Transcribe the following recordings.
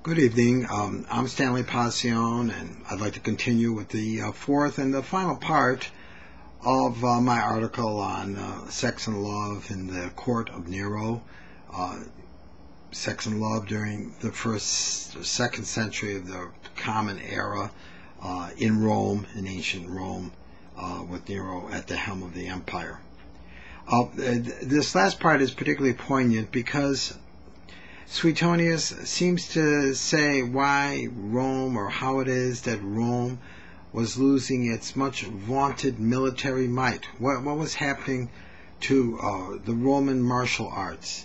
Good evening. I'm Stanley Pacion, and I'd like to continue with the fourth and the final part of my article on sex and love in the court of Nero. Sex and love during the second century of the Common Era in Rome, in ancient Rome, with Nero at the helm of the empire. This last part is particularly poignant because Suetonius seems to say why Rome, or how it is that Rome was losing its much vaunted military might. What was happening to the Roman martial arts?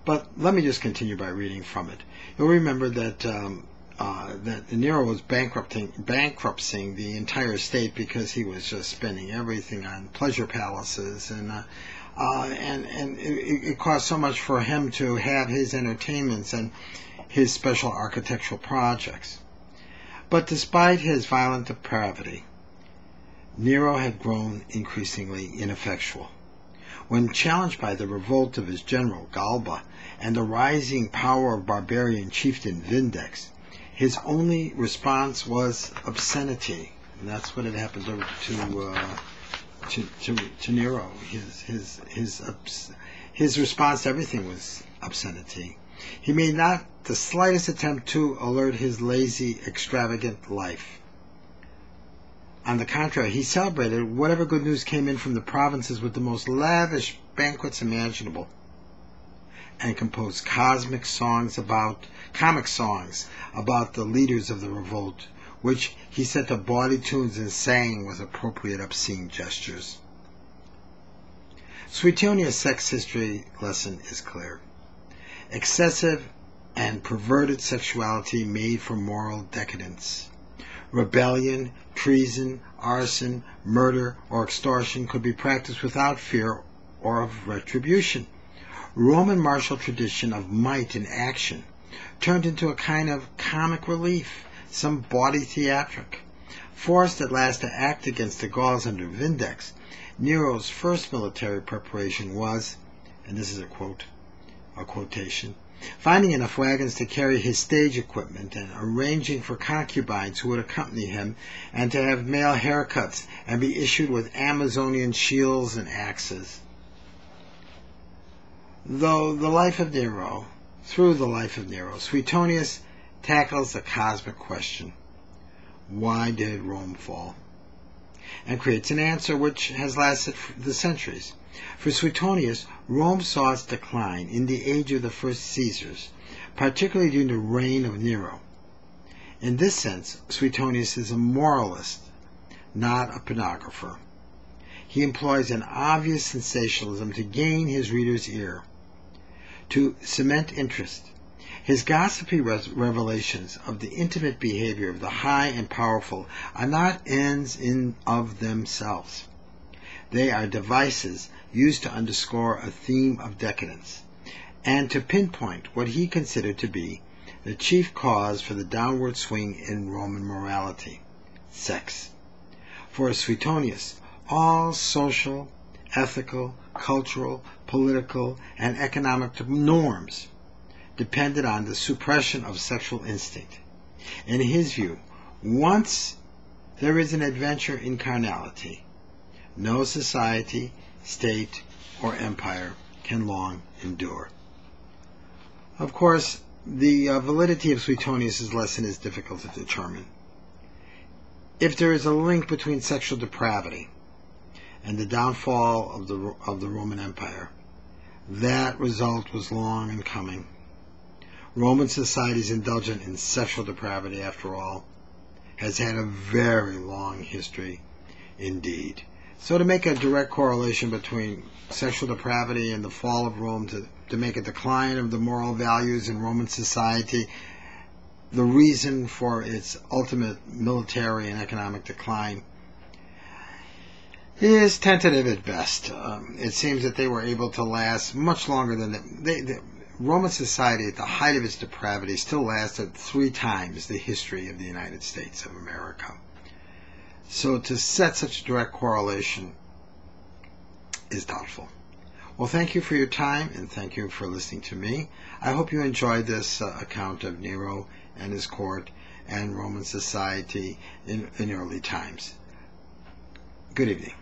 But let me just continue by reading from it. You'll remember that that Nero was bankrupting the entire state because he was just spending everything on pleasure palaces, and it cost so much for him to have his entertainments and his special architectural projects. But despite his violent depravity, Nero had grown increasingly ineffectual. When challenged by the revolt of his general Galba and the rising power of barbarian chieftain Vindex, his only response was obscenity. And that's what had happened to Nero. His response to everything was obscenity. He made not the slightest attempt to alert his lazy, extravagant life. On the contrary, he celebrated whatever good news came in from the provinces with the most lavish banquets imaginable, and composed comic songs about the leaders of the revolt, which he set to bawdy tunes and sang with appropriate obscene gestures. Suetonius' sex history lesson is clear. Excessive and perverted sexuality made for moral decadence. Rebellion, treason, arson, murder, or extortion could be practiced without fear or of retribution. Roman martial tradition of might in action turned into a kind of comic relief, some bawdy theatric. Forced at last to act against the Gauls under Vindex, Nero's first military preparation was, and this is a quotation, finding enough wagons to carry his stage equipment and arranging for concubines who would accompany him and to have male haircuts and be issued with Amazonian shields and axes. Through the life of Nero, Suetonius tackles the cosmic question, why did Rome fall? And creates an answer which has lasted the centuries. For Suetonius, Rome saw its decline in the age of the first Caesars, particularly during the reign of Nero. In this sense, Suetonius is a moralist, not a pornographer. He employs an obvious sensationalism to gain his reader's ear, to cement interest. His gossipy revelations of the intimate behavior of the high and powerful are not ends in of themselves. They are devices used to underscore a theme of decadence, and to pinpoint what he considered to be the chief cause for the downward swing in Roman morality: sex. For Suetonius, all social, ethical, cultural, political, and economic norms depended on the suppression of sexual instinct. In his view, once there is an adventure in carnality, no society, state, or empire can long endure. Of course, the validity of Suetonius' lesson is difficult to determine. If there is a link between sexual depravity and the downfall of the Roman Empire, that result was long in coming. Roman society's indulgence in sexual depravity, after all, has had a very long history indeed. So to make a direct correlation between sexual depravity and the fall of Rome, to make a decline of the moral values in Roman society, the reason for its ultimate military and economic decline, is tentative at best. It seems that they were able to last much longer than Roman society at the height of its depravity still lasted 3 times the history of the United States of America. So to set such a direct correlation is doubtful. Well, thank you for your time, and thank you for listening to me. I hope you enjoyed this account of Nero and his court and Roman society in early times. Good evening.